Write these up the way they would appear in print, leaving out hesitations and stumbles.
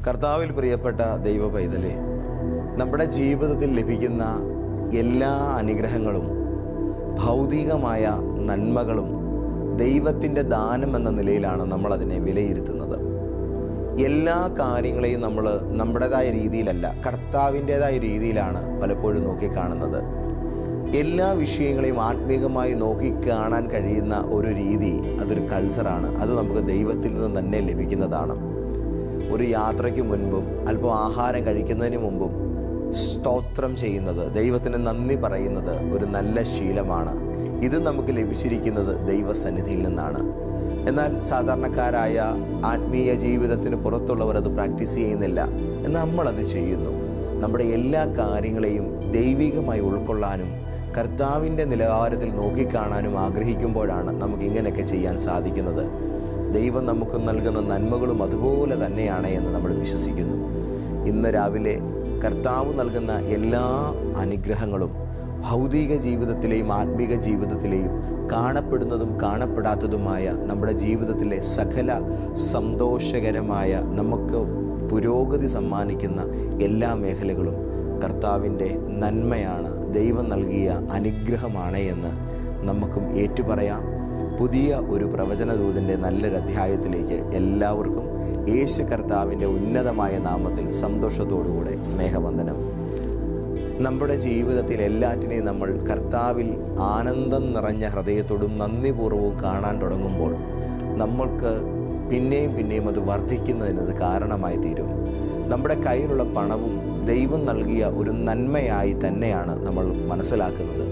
കർത്താവിൽ പ്രിയപ്പെട്ട ദൈവ പൈതലേ, നമ്മുടെ ജീവിതത്തിൽ ലഭിക്കുന്ന എല്ലാ അനുഗ്രഹങ്ങളും ഭൗതികമായ നന്മകളും ദൈവത്തിൻ്റെ ദാനം എന്ന നിലയിലാണ് നമ്മളതിനെ വിലയിരുത്തുന്നത്. എല്ലാ കാര്യങ്ങളെയും നമ്മൾ നമ്മുടേതായ രീതിയിലല്ല, കർത്താവിൻ്റേതായ രീതിയിലാണ് പലപ്പോഴും നോക്കിക്കാണുന്നത്. എല്ലാ വിഷയങ്ങളെയും ആത്മീകമായി നോക്കിക്കാണാൻ കഴിയുന്ന ഒരു രീതി, അതൊരു കൾച്ചറാണ്. അത് നമുക്ക് ദൈവത്തിൽ നിന്ന് തന്നെ ലഭിക്കുന്നതാണ്. ഒരു യാത്രയ്ക്ക് മുൻപും അല്പം ആഹാരം കഴിക്കുന്നതിന് മുമ്പും സ്തോത്രം ചെയ്യുന്നത്, ദൈവത്തിന് നന്ദി പറയുന്നത് ഒരു നല്ല ശീലമാണ്. ഇത് നമുക്ക് ലഭിച്ചിരിക്കുന്നത് ദൈവസന്നിധിയിൽ നിന്നാണ്. എന്നാൽ സാധാരണക്കാരായ ആത്മീയ ജീവിതത്തിന് പുറത്തുള്ളവർ അത് പ്രാക്ടീസ് ചെയ്യുന്നില്ല. എന്നാൽ നമ്മളത് ചെയ്യുന്നു. നമ്മുടെ എല്ലാ കാര്യങ്ങളെയും ദൈവികമായി ഉൾക്കൊള്ളാനും കർത്താവിൻ്റെ നിലവാരത്തിൽ നോക്കിക്കാണാനും ആഗ്രഹിക്കുമ്പോഴാണ് നമുക്ക് ഇങ്ങനെയൊക്കെ ചെയ്യാൻ സാധിക്കുന്നത്. ദൈവം നമുക്ക് നൽകുന്ന നന്മകളും അതുപോലെ തന്നെയാണ് എന്ന് നമ്മൾ വിശ്വസിക്കുന്നു. ഇന്ന് രാവിലെ കർത്താവ് നൽകുന്ന എല്ലാ അനുഗ്രഹങ്ങളും ഭൗതിക ജീവിതത്തിലെയും ആത്മീക ജീവിതത്തിലെയും കാണപ്പെടുന്നതും കാണപ്പെടാത്തതുമായ നമ്മുടെ ജീവിതത്തിലെ സകല സന്തോഷകരമായ നമുക്ക് പുരോഗതി സമ്മാനിക്കുന്ന എല്ലാ മേഖലകളും കർത്താവിൻ്റെ നന്മയാണ്, ദൈവം നൽകിയ അനുഗ്രഹമാണ് എന്ന് നമുക്കും ഏറ്റുപറയാം. പുതിയ ഒരു പ്രവചനദൂതൻ്റെ നല്ലൊരു അധ്യായത്തിലേക്ക് എല്ലാവർക്കും യേശു കർത്താവിൻ്റെ ഉന്നതമായ നാമത്തിൽ സന്തോഷത്തോടുകൂടെ സ്നേഹവന്ദനം. നമ്മുടെ ജീവിതത്തിൽ എല്ലാറ്റിനെയും നമ്മൾ കർത്താവിൽ ആനന്ദം നിറഞ്ഞ ഹൃദയത്തോടും നന്ദിപൂർവ്വവും കാണാൻ തുടങ്ങുമ്പോൾ നമ്മൾക്ക് പിന്നെയും പിന്നെയും അത് വർദ്ധിക്കുന്നതിനത് കാരണമായി തീരും. നമ്മുടെ കയ്യിലുള്ള പണവും ദൈവം നൽകിയ ഒരു നന്മയായി തന്നെയാണ് നമ്മൾ മനസ്സിലാക്കുന്നത്.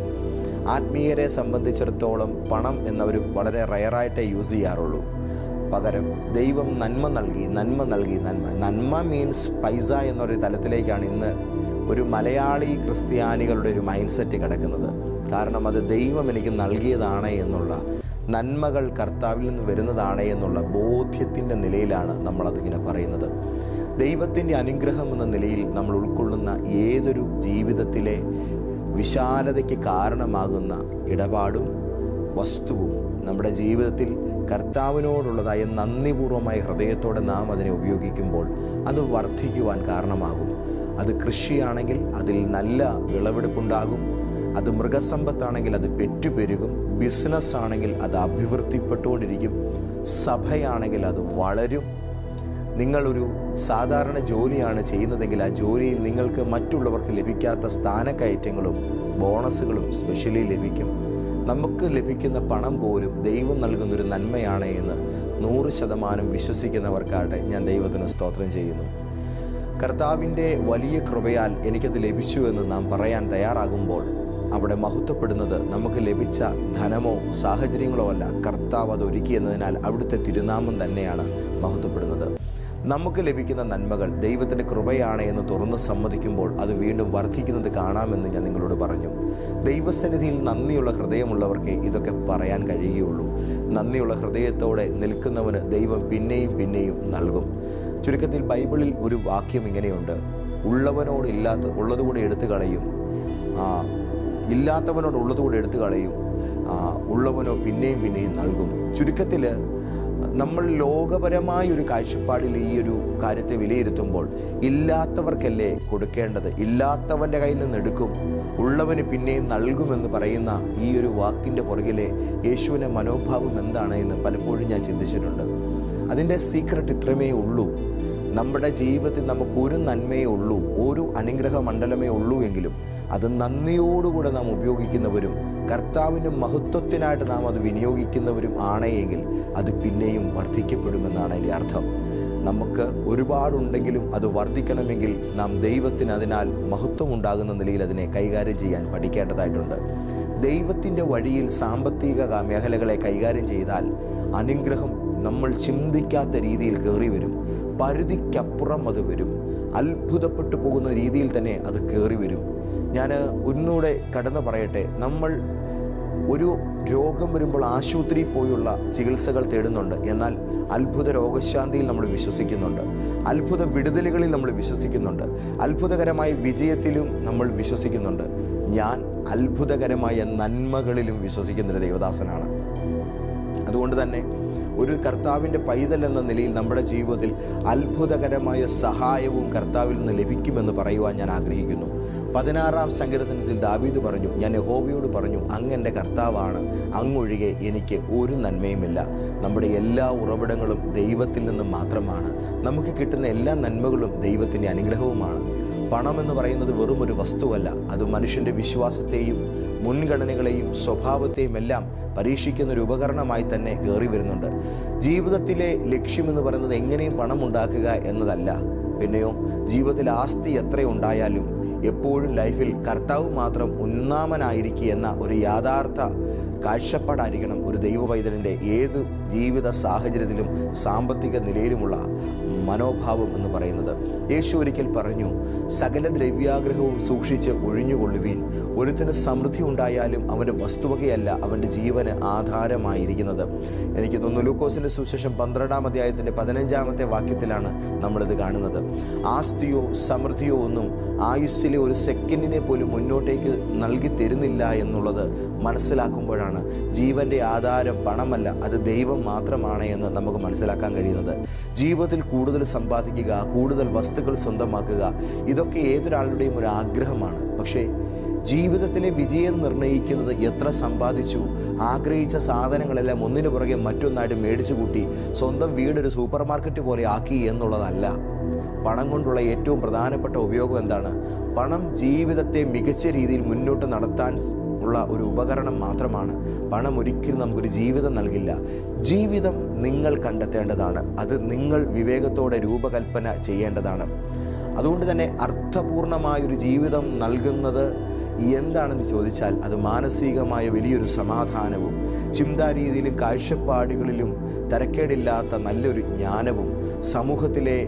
ആത്മീയരെ സംബന്ധിച്ചിടത്തോളം പണം എന്നവർ വളരെ റയറായിട്ടേ യൂസ് ചെയ്യാറുള്ളൂ. പകരം ദൈവം നന്മ നൽകി. നന്മ മീൻസ് പൈസ എന്നൊരു തലത്തിലേക്കാണ് ഇന്ന് ഒരു മലയാളി ക്രിസ്ത്യാനികളുടെ ഒരു മൈൻഡ് സെറ്റ് കിടക്കുന്നത്. കാരണം അത് ദൈവം എനിക്ക് നൽകിയതാണ് എന്നുള്ള, നന്മകൾ കർത്താവിൽ നിന്ന് വരുന്നതാണ് എന്നുള്ള ബോധ്യത്തിൻ്റെ നിലയിലാണ് നമ്മളതിങ്ങനെ പറയുന്നത്. ദൈവത്തിൻ്റെ അനുഗ്രഹം എന്ന നിലയിൽ നമ്മൾ ഉൾക്കൊള്ളുന്ന ഏതൊരു ജീവിതത്തിലെ വിശാലതയ്ക്ക് കാരണമാകുന്ന ഇടപാടും വസ്തുവും നമ്മുടെ ജീവിതത്തിൽ കർത്താവിനോടുള്ളതായ നന്ദിപൂർവമായ ഹൃദയത്തോടെ നാം അതിനെ ഉപയോഗിക്കുമ്പോൾ അത് വർദ്ധിക്കുവാൻ കാരണമാകും. അത് കൃഷിയാണെങ്കിൽ അതിൽ നല്ല വിളവെടുപ്പുണ്ടാകും. അത് മൃഗസമ്പത്താണെങ്കിൽ അത് പെറ്റുപെരുകും. ബിസിനസ് ആണെങ്കിൽ അത് അഭിവൃദ്ധിപ്പെട്ടുകൊണ്ടിരിക്കും. സഭയാണെങ്കിൽ അത് വളരും. നിങ്ങളൊരു സാധാരണ ജോലിയാണ് ചെയ്യുന്നതെങ്കിൽ ആ ജോലിയിൽ നിങ്ങൾക്ക് മറ്റുള്ളവർക്ക് ലഭിക്കാത്ത സ്ഥാനക്കയറ്റങ്ങളും ബോണസുകളും സ്പെഷ്യലി ലഭിക്കും. നമുക്ക് ലഭിക്കുന്ന പണം പോലും ദൈവം നൽകുന്നൊരു നന്മയാണ് എന്ന് 100% വിശ്വസിക്കുന്നവർക്കാട്ടെ ഞാൻ ദൈവത്തിന് സ്തോത്രം ചെയ്യുന്നു. കർത്താവിൻ്റെ വലിയ കൃപയാൽ എനിക്കത് ലഭിച്ചു എന്ന് നാം പറയാൻ തയ്യാറാകുമ്പോൾ അവിടെ മഹത്വപ്പെടുന്നത് നമുക്ക് ലഭിച്ച ധനമോ സാഹചര്യങ്ങളോ അല്ല, കർത്താവ് അത് ഒരുക്കിയെന്നതിനാൽ അവിടുത്തെ തിരുനാമം തന്നെയാണ് മഹത്വപ്പെടുന്നത്. നമുക്ക് ലഭിക്കുന്ന നന്മകൾ ദൈവത്തിൻ്റെ കൃപയാണ് എന്ന് തുറന്ന് സമ്മതിക്കുമ്പോൾ അത് വീണ്ടും വർദ്ധിക്കുന്നത് കാണാമെന്ന് ഞാൻ നിങ്ങളോട് പറഞ്ഞു. ദൈവസന്നിധിയിൽ നന്ദിയുള്ള ഹൃദയമുള്ളവർക്ക് ഇതൊക്കെ പറയാൻ കഴിയുകയുള്ളൂ. നന്ദിയുള്ള ഹൃദയത്തോടെ നിൽക്കുന്നവന് ദൈവം പിന്നെയും പിന്നെയും നൽകും. ചുരുക്കത്തിൽ ബൈബിളിൽ ഒരു വാക്യം ഇങ്ങനെയുണ്ട്: ഉള്ളവനോട് ഉള്ളതുകൂടെ എടുത്തു കളയും, ഇല്ലാത്തവനോട് ഉള്ളതുകൂടെ എടുത്തു കളയും, ഉള്ളവനോ പിന്നെയും പിന്നെയും നൽകും. ചുരുക്കത്തിൽ നമ്മൾ ലോകപരമായൊരു കാഴ്ചപ്പാടിൽ ഈ ഒരു കാര്യത്തെ വിലയിരുത്തുമ്പോൾ ഇല്ലാത്തവർക്കല്ലേ കൊടുക്കേണ്ടത്, ഇല്ലാത്തവൻ്റെ കയ്യിൽ നിന്ന് എടുക്കും, ഉള്ളവന് പിന്നെയും നൽകുമെന്ന് പറയുന്ന ഈ ഒരു വാക്കിൻ്റെ പുറകിലെ യേശുവിൻ്റെ മനോഭാവം എന്താണ് എന്ന് പലപ്പോഴും ഞാൻ ചിന്തിച്ചിട്ടുണ്ട്. അതിൻ്റെ സീക്രട്ട് ഇത്രമേ ഉള്ളൂ. നമ്മുടെ ജീവിതത്തിൽ നമുക്കൊരു നന്മയേ ഉള്ളൂ, ഒരു അനുഗ്രഹ മണ്ഡലമേ ഉള്ളൂ എങ്കിലും അത് നന്ദിയോടുകൂടെ നാം ഉപയോഗിക്കുന്നവരും കർത്താവിൻ്റെ മഹത്വത്തിനായിട്ട് നാം അത് വിനിയോഗിക്കുന്നവരും ആണെങ്കിൽ അത് പിന്നെയും വർദ്ധിക്കപ്പെടുമെന്നാണ് അതിൻ്റെ അർത്ഥം. നമുക്ക് ഒരുപാടുണ്ടെങ്കിലും അത് വർദ്ധിക്കണമെങ്കിൽ നാം ദൈവത്തിന് അതിനാൽ മഹത്വം ഉണ്ടാകുന്ന നിലയിൽ അതിനെ കൈകാര്യം ചെയ്യാൻ പഠിക്കേണ്ടതായിട്ടുണ്ട്. ദൈവത്തിൻ്റെ വഴിയിൽ സാമ്പത്തിക മേഖലകളെ കൈകാര്യം ചെയ്താൽ അനുഗ്രഹം നമ്മൾ ചിന്തിക്കാത്ത രീതിയിൽ കയറി വരും. പരിധിക്കപ്പുറം അത് വരും. അത്ഭുതപ്പെട്ടു പോകുന്ന രീതിയിൽ തന്നെ അത് കയറി വരും. ഞാൻ ഒന്നുകൂടെ കടന്നു പറയട്ടെ, നമ്മൾ ഒരു രോഗം വരുമ്പോൾ ആശുപത്രിയിൽ പോയുള്ള ചികിത്സകൾ തേടുന്നുണ്ട്. എന്നാൽ അത്ഭുത രോഗശാന്തിയിൽ നമ്മൾ വിശ്വസിക്കുന്നുണ്ട്, അത്ഭുത വിടുതലുകളിൽ നമ്മൾ വിശ്വസിക്കുന്നുണ്ട്, അത്ഭുതകരമായ വിജയത്തിലും നമ്മൾ വിശ്വസിക്കുന്നുണ്ട്. ഞാൻ അത്ഭുതകരമായ നന്മകളിലും വിശ്വസിക്കുന്നൊരു ദൈവദാസനാണ്. അതുകൊണ്ട് തന്നെ ഒരു കർത്താവിൻ്റെ പൈതൽ എന്ന നിലയിൽ നമ്മുടെ ജീവിതത്തിൽ അത്ഭുതകരമായ സഹായവും കർത്താവിൽ നിന്ന് ലഭിക്കുമെന്ന് പറയുവാൻ ഞാൻ ആഗ്രഹിക്കുന്നു. 16-ാം സങ്കീർത്തനത്തിൽ ദാവീദ് പറഞ്ഞു, ഞാൻ യഹോവയോട് പറഞ്ഞു, അങ്ങ് എൻ്റെ കർത്താവാണ്, അങ്ങൊഴികെ എനിക്ക് ഒരു നന്മയുമില്ല. നമ്മുടെ എല്ലാ ഉറവിടങ്ങളും ദൈവത്തിൽ നിന്നും മാത്രമാണ്. നമുക്ക് കിട്ടുന്ന എല്ലാ നന്മകളും ദൈവത്തിൻ്റെ അനുഗ്രഹവുമാണ്. പണമെന്ന് പറയുന്നത് വെറും ഒരു വസ്തുവല്ല, അത് മനുഷ്യൻ്റെ വിശ്വാസത്തെയും മുൻഗണനകളെയും സ്വഭാവത്തെയും എല്ലാം പരീക്ഷിക്കുന്ന ഒരു ഉപകരണമായി തന്നെ കയറി വരുന്നുണ്ട്. ജീവിതത്തിലെ ലക്ഷ്യമെന്ന് പറയുന്നത് എങ്ങനെയും പണം ഉണ്ടാക്കുക എന്നതല്ല, പിന്നെയോ ജീവിതത്തിൽ ആസ്തി എത്രയുണ്ടായാലും എപ്പോഴും ലൈഫിൽ കർത്താവ് മാത്രം ഒന്നാമനായിരിക്കുക എന്ന ഒരു യാഥാർത്ഥ കാഴ്ചപ്പാടായിരിക്കണം ഒരു ദൈവപൈതലിൻ്റെ ഏത് ജീവിത സാഹചര്യത്തിലും സാമ്പത്തിക നിലയിലുമുള്ള മനോഭാവം എന്ന് പറയുന്നത്. യേശു ഒരിക്കൽ പറഞ്ഞു, സകല ദ്രവ്യാഗ്രഹവും സൂക്ഷിച്ച് ഒഴിഞ്ഞുകൊള്ളുവീൻ. ഒരുത്തിന് സമൃദ്ധി ഉണ്ടായാലും അവൻ്റെ വസ്തുവകയല്ല അവൻ്റെ ജീവന് ആധാരമായിരിക്കുന്നത്. എനിക്ക് തോന്നുന്നു ലൂക്കോസിൻ്റെ സുവിശേഷം 12-ാം അധ്യായത്തിൻ്റെ 15-ാമത്തെ വാക്യത്തിലാണ് നമ്മളിത് കാണുന്നത്. ആസ്തിയോ സമൃദ്ധിയോ ഒന്നും ആയുസ്സിലെ ഒരു സെക്കൻഡിനെ പോലും മുന്നോട്ടേക്ക് നൽകി തരുന്നില്ല എന്നുള്ളത് മനസ്സിലാക്കുമ്പോഴാണ് ജീവൻ്റെ ആധാരം പണമല്ല, അത് ദൈവം മാത്രമാണ് എന്ന് നമുക്ക് മനസ്സിലാക്കാൻ കഴിയുന്നത്. ജീവിതത്തിൽ കൂടുതൽ സമ്പാദിക്കുക, കൂടുതൽ വസ്തുക്കൾ സ്വന്തമാക്കുക, ഇതൊക്കെ ഏതൊരാളുടെയും ഒരു ആഗ്രഹമാണ്. പക്ഷേ ജീവിതത്തിലെ വിജയം നിർണ്ണയിക്കുന്നത് എത്ര സമ്പാദിച്ചു, ആഗ്രഹിച്ച സാധനങ്ങളെല്ലാം ഒന്നിനു പുറകെ മറ്റൊന്നായിട്ട് മേടിച്ചു കൂട്ടി സ്വന്തം വീടൊരു സൂപ്പർ മാർക്കറ്റ് പോലെ ആക്കി എന്നുള്ളതല്ല. പണം കൊണ്ടുള്ള ഏറ്റവും പ്രധാനപ്പെട്ട ഉപയോഗം എന്താണ്? പണം ജീവിതത്തെ മികച്ച രീതിയിൽ മുന്നോട്ട് നടത്താൻ ഉള്ള ഒരു ഉപകരണം മാത്രമാണ്. പണം ഒരിക്കലും നമുക്കൊരു ജീവിതം നൽകില്ല. ജീവിതം നിങ്ങൾ കണ്ടെത്തേണ്ടതാണ്, അത് നിങ്ങൾ വിവേകത്തോടെ രൂപകൽപ്പന ചെയ്യേണ്ടതാണ്. അതുകൊണ്ട് തന്നെ അർത്ഥപൂർണമായൊരു ജീവിതം നൽകുന്നത് എന്താണെന്ന് ചോദിച്ചാൽ അത് മാനസികമായ വലിയൊരു സമാധാനവും ചിന്താരീതിയിലും കാഴ്ചപ്പാടുകളിലും തരക്കേടില്ലാത്ത നല്ലൊരു ജ്ഞാനവും സമൂഹത്തിലെ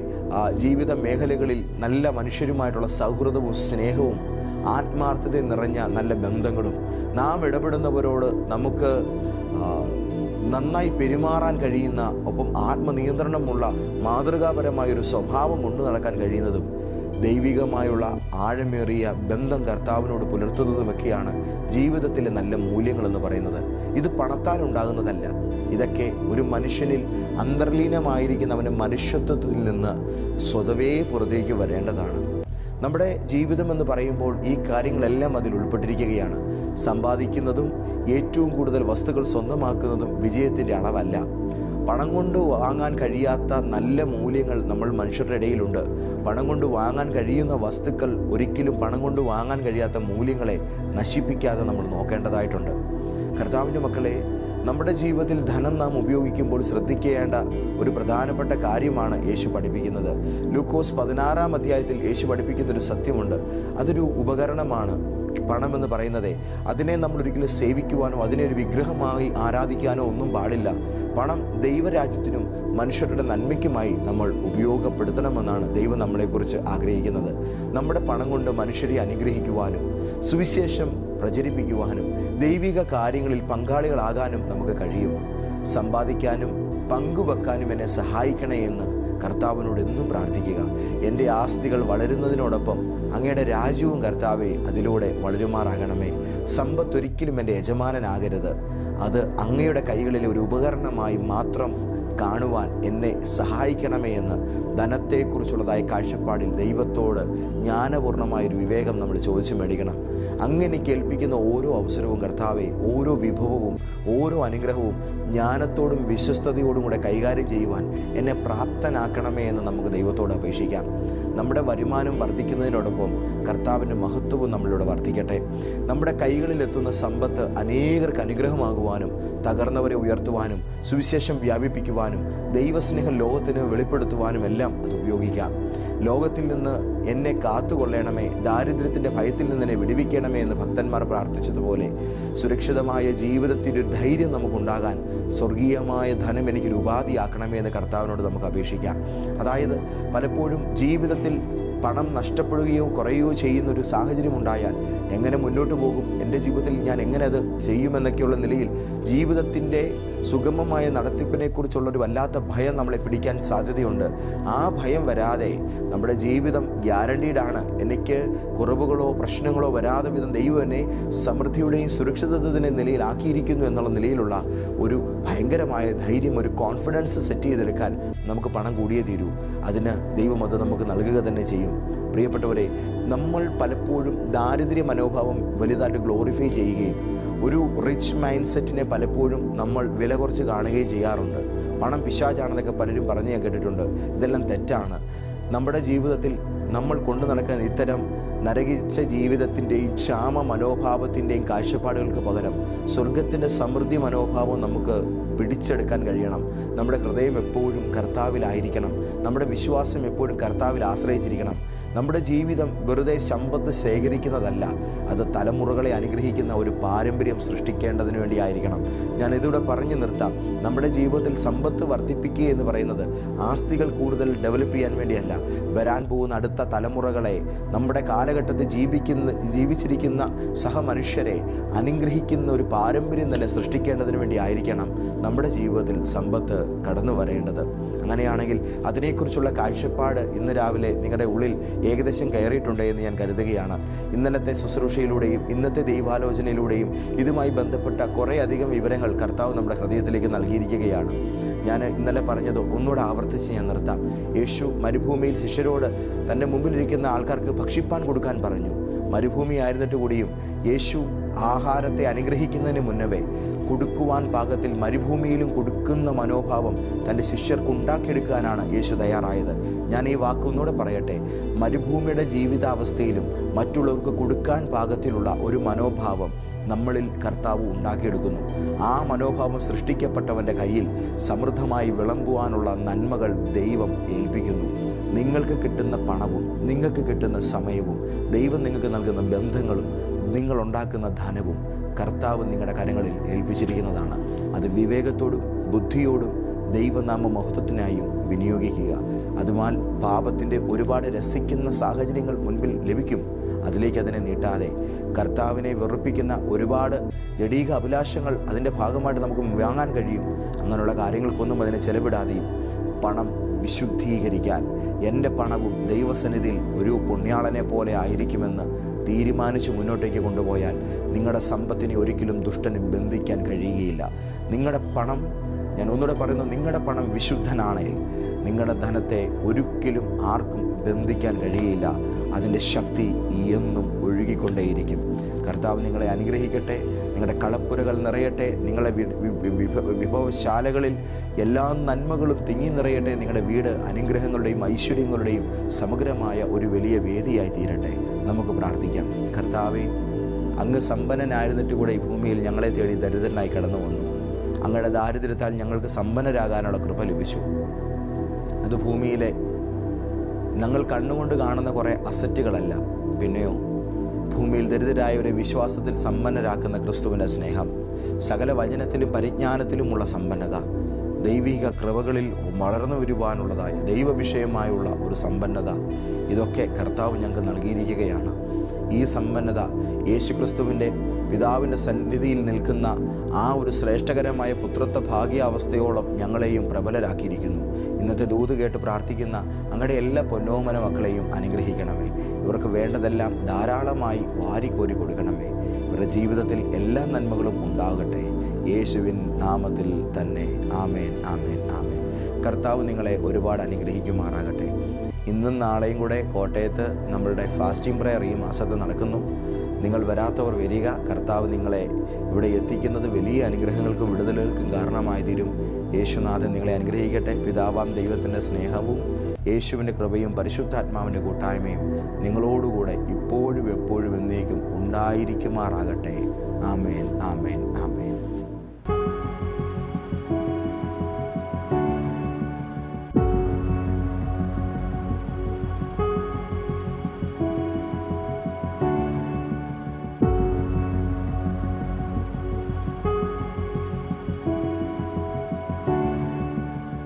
ജീവിത മേഖലകളിൽ നല്ല മനുഷ്യരുമായിട്ടുള്ള സൗഹൃദവും സ്നേഹവും ആത്മാർത്ഥത നിറഞ്ഞ നല്ല ബന്ധങ്ങളും നാം ഇടപെടുന്നവരോട് നമുക്ക് നന്നായി പെരുമാറാൻ കഴിയുന്ന ഒപ്പം ആത്മനിയന്ത്രണമുള്ള മാതൃകാപരമായൊരു സ്വഭാവം കൊണ്ടു നടക്കാൻ കഴിയുന്നതും ദൈവികമായുള്ള ആഴമേറിയ ബന്ധം കർത്താവിനോട് പുലർത്തുന്നതുമൊക്കെയാണ് ജീവിതത്തിലെ നല്ല മൂല്യങ്ങളെന്ന് പറയുന്നത്. ഇത് പണത്താൽ ഉണ്ടാകുന്നതല്ല. ഇതൊക്കെ ഒരു മനുഷ്യനിൽ അന്തർലീനമായിരിക്കുന്ന അവൻ്റെ മനുഷ്യത്വത്തിൽ നിന്ന് സ്വതവേ പുറത്തേക്ക് വരേണ്ടതാണ്. നമ്മുടെ ജീവിതമെന്ന് പറയുമ്പോൾ ഈ കാര്യങ്ങളെല്ലാം അതിൽ ഉൾപ്പെട്ടിരിക്കുകയാണ്. സമ്പാദിക്കുന്നതും ഏറ്റവും കൂടുതൽ വസ്തുക്കൾ സ്വന്തമാക്കുന്നതും വിജയത്തിൻ്റെ അളവല്ല. പണം കൊണ്ട് വാങ്ങാൻ കഴിയാത്ത നല്ല മൂല്യങ്ങൾ നമ്മൾ മനുഷ്യരുടെ ഇടയിലുണ്ട്. പണം കൊണ്ട് വാങ്ങാൻ കഴിയുന്ന വസ്തുക്കൾ ഒരിക്കലും പണം കൊണ്ട് വാങ്ങാൻ കഴിയാത്ത മൂല്യങ്ങളെ നശിപ്പിക്കാതെ നമ്മൾ നോക്കേണ്ടതായിട്ടുണ്ട്. കർത്താവിൻ്റെ മക്കളെ, നമ്മുടെ ജീവിതത്തിൽ ധനം നാം ഉപയോഗിക്കുമ്പോൾ ശ്രദ്ധിക്കേണ്ട ഒരു പ്രധാനപ്പെട്ട കാര്യമാണ് യേശു പഠിപ്പിക്കുന്നത്. ലൂക്കോസ് 16-ാം അധ്യായത്തിൽ യേശു പഠിപ്പിക്കുന്നൊരു സത്യമുണ്ട്. അതൊരു ഉപകരണമാണ്. പണമെന്ന് പറയുന്നത് അതിനെ നമ്മൾ ഒരിക്കലും സേവിക്കുവാനോ അതിനെ ഒരു വിഗ്രഹമായി ആരാധിക്കാനോ ഒന്നും പാടില്ല. പണം ദൈവരാജ്യത്തിനും മനുഷ്യരുടെ നന്മയ്ക്കുമായി നമ്മൾ ഉപയോഗപ്പെടുത്തണമെന്നാണ് ദൈവം നമ്മളെക്കുറിച്ച് ആഗ്രഹിക്കുന്നത്. നമ്മുടെ പണം കൊണ്ട് മനുഷ്യരെ അനുഗ്രഹിക്കുവാനും സുവിശേഷം പ്രചരിപ്പിക്കുവാനും ദൈവിക കാര്യങ്ങളിൽ പങ്കാളികളാകാനും നമുക്ക് കഴിയും. സമ്പാദിക്കാനും പങ്കുവെക്കാനും എന്നെ സഹായിക്കണേ എന്ന് കർത്താവിനോട് എന്നും പ്രാർത്ഥിക്കുക. എൻ്റെ ആസ്തികൾ വളരുന്നതിനോടൊപ്പം അങ്ങയുടെ രാജ്യവും കർത്താവെ അതിലൂടെ വളരുമാറാകണമേ. സമ്പത്ത് ഒരിക്കലും എൻ്റെ യജമാനനാകരുത്. അത് അങ്ങയുടെ കൈകളിലെ ഒരു ഉപകരണമായി മാത്രം കാണുവാൻ എന്നെ സഹായിക്കണമേ എന്ന് ധനത്തെക്കുറിച്ചുള്ളതായ കാഴ്ചപ്പാടിൽ ദൈവത്തോട് ജ്ഞാനപൂർണമായൊരു വിവേകം നമ്മൾ ചോദിച്ചു മേടിക്കണം. അങ്ങനെ കേൾപ്പിക്കുന്ന ഓരോ അവസരവും കർത്താവെ, ഓരോ വിഭവവും ഓരോ അനുഗ്രഹവും ജ്ഞാനത്തോടും വിശ്വസ്തയോടും കൂടെ കൈകാര്യം ചെയ്യുവാൻ എന്നെ പ്രാപ്തനാക്കണമേ എന്ന് നമുക്ക് ദൈവത്തോട് അപേക്ഷിക്കാം. നമ്മുടെ വരുമാനം വർദ്ധിക്കുന്നതിനോടൊപ്പം കർത്താവിൻ്റെ മഹത്വവും നമ്മളിലൂടെ വർദ്ധിക്കട്ടെ. നമ്മുടെ കൈകളിലെത്തുന്ന സമ്പത്ത് അനേകർക്ക് അനുഗ്രഹമാകുവാനും തകർന്നവരെ ഉയർത്തുവാനും സുവിശേഷം വ്യാപിപ്പിക്കുവാനും ദൈവസ്നേഹം ലോകത്തിന് വെളിപ്പെടുത്തുവാനും എല്ലാം അത് ഉപയോഗിക്കാം. ലോകത്തിൽ നിന്ന് എന്നെ കാത്തുകൊള്ളണമേ, ദാരിദ്ര്യത്തിൻ്റെ ഭയത്തിൽ നിന്ന് എന്നെ വിടുവിക്കണമേ എന്ന് ഭക്തന്മാർ പ്രാർത്ഥിച്ചതുപോലെ സുരക്ഷിതമായ ജീവിതത്തിൻ്റെ ഒരു ധൈര്യം നമുക്കുണ്ടാകാൻ സ്വർഗീയമായ ധനം എനിക്കൊരു ഉപാധിയാക്കണമേ എന്ന് കർത്താവിനോട് നമുക്ക് അപേക്ഷിക്കാം. അതായത് പലപ്പോഴും ജീവിതത്തിൽ പണം നഷ്ടപ്പെടുകയോ കുറയുകയോ ചെയ്യുന്നൊരു സാഹചര്യം ഉണ്ടായാൽ എങ്ങനെ മുന്നോട്ട് പോകും, എൻ്റെ ജീവിതത്തിൽ ഞാൻ എങ്ങനെ അത് ചെയ്യുമെന്നൊക്കെയുള്ള നിലയിൽ ജീവിതത്തിൻ്റെ സുഗമമായ നടത്തിപ്പിനെക്കുറിച്ചുള്ളൊരു വല്ലാത്ത ഭയം നമ്മളെ പിടിക്കാൻ സാധ്യതയുണ്ട്. ആ ഭയം വരാതെ നമ്മുടെ ജീവിതം ഗ്യാരണ്ടീഡാണ്. എനിക്ക് കുറവുകളോ പ്രശ്നങ്ങളോ വരാതെ വിധം ദൈവം എന്നെ സമൃദ്ധിയുടെയും സുരക്ഷിതത്വത്തിൻ്റെ നിലയിലാക്കിയിരിക്കുന്നു എന്നുള്ള നിലയിലുള്ള ഒരു ഭയങ്കരമായ ധൈര്യം, ഒരു കോൺഫിഡൻസ് സെറ്റ് ചെയ്തെടുക്കാൻ നമുക്ക് പണം കൂടിയേ തീരൂ. അതിന് ദൈവം അത് നമുക്ക് നൽകുക തന്നെ ചെയ്യും. പ്രിയപ്പെട്ടവരെ, നമ്മൾ പലപ്പോഴും ദാരിദ്ര്യ മനോഭാവം വലുതായിട്ട് ഗ്ലോറിഫൈ ചെയ്യുകയും ഒരു റിച്ച് മൈൻഡ് സെറ്റിനെ പലപ്പോഴും നമ്മൾ വില കുറച്ച് കാണുകയും ചെയ്യാറുണ്ട്. പണം പിശാചാണെന്നൊക്കെ പലരും പറഞ്ഞ് ഞാൻ കേട്ടിട്ടുണ്ട്. ഇതെല്ലാം തെറ്റാണ്. നമ്മുടെ ജീവിതത്തിൽ നമ്മൾ കൊണ്ടു നടക്കുന്ന ഇത്തരം നരകിച്ച ജീവിതത്തിൻ്റെയും ക്ഷാമ മനോഭാവത്തിൻ്റെയും കാഴ്ചപ്പാടുകൾക്ക് പകരം സ്വർഗത്തിൻ്റെ സമൃദ്ധി മനോഭാവം നമുക്ക് പിടിച്ചെടുക്കാൻ കഴിയണം. നമ്മുടെ ഹൃദയം എപ്പോഴും കർത്താവിലായിരിക്കണം. നമ്മുടെ വിശ്വാസം എപ്പോഴും കർത്താവിൽ ആശ്രയിച്ചിരിക്കണം. നമ്മുടെ ജീവിതം വെറുതെ സമ്പത്ത് ശേഖരിക്കുന്നതല്ല, അത് തലമുറകളെ അനുഗ്രഹിക്കുന്ന ഒരു പാരമ്പര്യം സൃഷ്ടിക്കേണ്ടതിന് വേണ്ടിയായിരിക്കണം. ഞാൻ ഇതിലൂടെ പറഞ്ഞു നിർത്താം. നമ്മുടെ ജീവിതത്തിൽ സമ്പത്ത് വർദ്ധിപ്പിക്കുക എന്ന് പറയുന്നത് ആസ്തികൾ കൂടുതൽ ഡെവലപ്പ് ചെയ്യാൻ വേണ്ടിയല്ല, വരാൻ പോകുന്ന അടുത്ത തലമുറകളെ, നമ്മുടെ കാലഘട്ടത്തിൽ ജീവിച്ചിരിക്കുന്ന സഹമനുഷ്യരെ അനുഗ്രഹിക്കുന്ന ഒരു പാരമ്പര്യം തന്നെ സൃഷ്ടിക്കേണ്ടതിന് വേണ്ടി ആയിരിക്കണം നമ്മുടെ ജീവിതത്തിൽ സമ്പത്ത് കടന്നു വരേണ്ടത്. അങ്ങനെയാണെങ്കിൽ അതിനെക്കുറിച്ചുള്ള കാഴ്ചപ്പാട് ഇന്ന് രാവിലെ നിങ്ങളുടെ ഉള്ളിൽ ഏകദേശം കയറിയിട്ടുണ്ട് എന്ന് ഞാൻ കരുതുകയാണ്. ഇന്നലത്തെ ശുശ്രൂഷയിലൂടെയും ഇന്നത്തെ ദൈവാലോചനയിലൂടെയും ഇതുമായി ബന്ധപ്പെട്ട കുറേ അധികം വിവരങ്ങൾ കർത്താവ് നമ്മുടെ ഹൃദയത്തിലേക്ക് നൽകിയിരിക്കുകയാണ്. ഞാൻ ഇന്നലെ പറഞ്ഞത് ഒന്നുകൂടെ ആവർത്തിച്ച് ഞാൻ നിർത്താം. യേശു മരുഭൂമിയിൽ ശിഷ്യരോട് തൻ്റെ മുമ്പിലിരിക്കുന്ന ആൾക്കാർക്ക് ഭക്ഷിപ്പാൻ കൊടുക്കാൻ പറഞ്ഞു. മരുഭൂമി ആയിരുന്നിട്ട് കൂടിയും യേശു ആഹാരത്തെ അനുഗ്രഹിക്കുന്നതിന് മുന്നവേ കൊടുക്കുവാൻ പാകത്തിൽ മരുഭൂമിയിലും കൊടുക്കുന്ന മനോഭാവം തൻ്റെ ശിഷ്യർക്ക് ഉണ്ടാക്കിയെടുക്കാനാണ് യേശു തയ്യാറായത്. ഞാൻ ഈ വാക്ക് ഒന്നുകൂടെ പറയട്ടെ. മരുഭൂമിയുടെ ജീവിതാവസ്ഥയിലും മറ്റുള്ളവർക്ക് കൊടുക്കാൻ പാകത്തിലുള്ള ഒരു മനോഭാവം നമ്മളിൽ കർത്താവ് ഉണ്ടാക്കിയെടുക്കുന്നു. ആ മനോഭാവം സൃഷ്ടിക്കപ്പെട്ടവൻ്റെ കയ്യിൽ സമൃദ്ധമായി വിളമ്പുവാനുള്ള നന്മകൾ ദൈവം ഏൽപ്പിക്കുന്നു. നിങ്ങൾക്ക് കിട്ടുന്ന പണവും നിങ്ങൾക്ക് കിട്ടുന്ന സമയവും ദൈവം നിങ്ങൾക്ക് നൽകുന്ന ബന്ധങ്ങളും നിങ്ങളുണ്ടാക്കുന്ന ധനവും കർത്താവ് നിങ്ങളുടെ കരങ്ങളിൽ ഏൽപ്പിച്ചിരിക്കുന്നതാണ്. അത് വിവേകത്തോടും ബുദ്ധിയോടും ദൈവനാമ മഹത്വത്തിനായും വിനിയോഗിക്കുക. അതുമാൽ പാപത്തിൻ്റെ ഒരുപാട് രസിക്കുന്ന സാഹചര്യങ്ങൾ മുൻപിൽ ലഭിക്കും. അതിലേക്ക് അതിനെ നീട്ടാതെ കർത്താവിനെ വെറുപ്പിക്കുന്ന ഒരുപാട് ജഡീക അഭിലാഷങ്ങൾ അതിൻ്റെ ഭാഗമായിട്ട് നമുക്ക് വാങ്ങാൻ കഴിയും. അങ്ങനെയുള്ള കാര്യങ്ങൾക്കൊന്നും അതിനെ ചെലവിടാതെയും പണം വിശുദ്ധീകരിക്കാൻ, എൻ്റെ പണവും ദൈവസന്നിധിയിൽ ഒരു പുണ്യാളനെ പോലെ ആയിരിക്കുമെന്ന് തീരുമാനിച്ച് മുന്നോട്ടേക്ക് കൊണ്ടുപോയാൽ നിങ്ങളുടെ സമ്പത്തിനെ ഒരിക്കലും ദുഷ്ടന് ബന്ധിക്കാൻ കഴിയുകയില്ല. നിങ്ങളുടെ പണം, ഞാൻ ഒന്നുകൂടെ പറയുന്നു, നിങ്ങളുടെ പണം വിശുദ്ധനാണെങ്കിൽ നിങ്ങളുടെ ധനത്തെ ഒരിക്കലും ആർക്കും ബന്ധിക്കാൻ കഴിയില്ല. അതിൻ്റെ ശക്തി എന്നും ഒഴുകിക്കൊണ്ടേയിരിക്കും. കർത്താവ് നിങ്ങളെ അനുഗ്രഹിക്കട്ടെ. നിങ്ങളുടെ കളപ്പുരകൾ നിറയട്ടെ. നിങ്ങളുടെ വിഭവശാലകളിൽ എല്ലാ നന്മകളും തിങ്ങി നിറയട്ടെ. നിങ്ങളുടെ വീട് അനുഗ്രഹങ്ങളുടെയും ഐശ്വര്യങ്ങളുടെയും സമഗ്രമായ ഒരു വലിയ വേദിയായി തീരട്ടെ. നമുക്ക് പ്രാർത്ഥിക്കാം. കർത്താവേ, അങ്ങ് സമ്പന്നനായിരുന്നിട്ട് കൂടെ ഈ ഭൂമിയിൽ ഞങ്ങളെ തേടി ദരിദ്രനായി കടന്നു വന്നു. അങ്ങയുടെ ദാരിദ്ര്യത്താൽ ഞങ്ങൾക്ക് സമ്പന്നരാകാനുള്ള കൃപ ലഭിച്ചു. അത് ഭൂമിയിലെ ഞങ്ങൾ കണ്ണുകൊണ്ട് കാണുന്ന കുറേ അസറ്റുകളല്ല, പിന്നെയോ ഭൂമിയിൽ ദരിദ്രരായവരെ വിശ്വാസത്തിൽ സമ്പന്നരാക്കുന്ന ക്രിസ്തുവിൻ്റെ സ്നേഹം, സകല വചനത്തിലും പരിജ്ഞാനത്തിലുമുള്ള സമ്പന്നത, ദൈവിക കൃപകളിൽ വളർന്നു വരുവാനുള്ളതായ ദൈവവിഷയമായുള്ള ഒരു സമ്പന്നത, ഇതൊക്കെ കർത്താവ് ഞങ്ങൾക്ക് നൽകിയിരിക്കുകയാണ്. ഈ സമ്പന്നത യേശുക്രിസ്തുവിൻ്റെ പിതാവിൻ്റെ സന്നിധിയിൽ നിൽക്കുന്ന ആ ഒരു ശ്രേഷ്ഠകരമായ പുത്രത്വ ഭാഗ്യാവസ്ഥയോളം ഞങ്ങളെയും പ്രബലരാക്കിയിരിക്കുന്നു. ഇന്നത്തെ ദൂത് കേട്ട് പ്രാർത്ഥിക്കുന്ന അങ്ങയുടെ എല്ലാ പൊന്നോമന മക്കളെയും അനുഗ്രഹിക്കണമേ. ഇവർക്ക് വേണ്ടതെല്ലാം ധാരാളമായി വാരിക്കോരി കൊടുക്കണമേ. ഇവരുടെ ജീവിതത്തിൽ എല്ലാ നന്മകളും ഉണ്ടാകട്ടെ. യേശുവിൻ നാമത്തിൽ തന്നെ. ആമേൻ, ആമേൻ, ആമേൻ. കർത്താവ് നിങ്ങളെ ഒരുപാട് അനുഗ്രഹിക്കുമാറാകട്ടെ. ഇന്നും നാളെയും കൂടെ കോട്ടയത്ത് നമ്മളുടെ ഫാസ്റ്റിംഗ് പ്രയർ ഈ മാസത്ത് നടക്കുന്നു. നിങ്ങൾ വരാത്തവർ വരിക. കർത്താവ് നിങ്ങളെ ഇവിടെ എത്തിക്കുന്നത് വലിയ അനുഗ്രഹങ്ങൾക്കും വിടുതലുകൾക്കും കാരണമായി തീരും. യേശുനാഥൻ നിങ്ങളെ അനുഗ്രഹിക്കട്ടെ. പിതാവാം ദൈവത്തിൻ്റെ സ്നേഹവും യേശുവിൻ്റെ കൃപയും പരിശുദ്ധാത്മാവിൻ്റെ കൂട്ടായ്മയും നിങ്ങളോടുകൂടെ ഇപ്പോഴും എപ്പോഴും എന്നേക്കും ഉണ്ടായിരിക്കുമാറാകട്ടെ. ആമേൻ, ആമേൻ, ആമേൻ.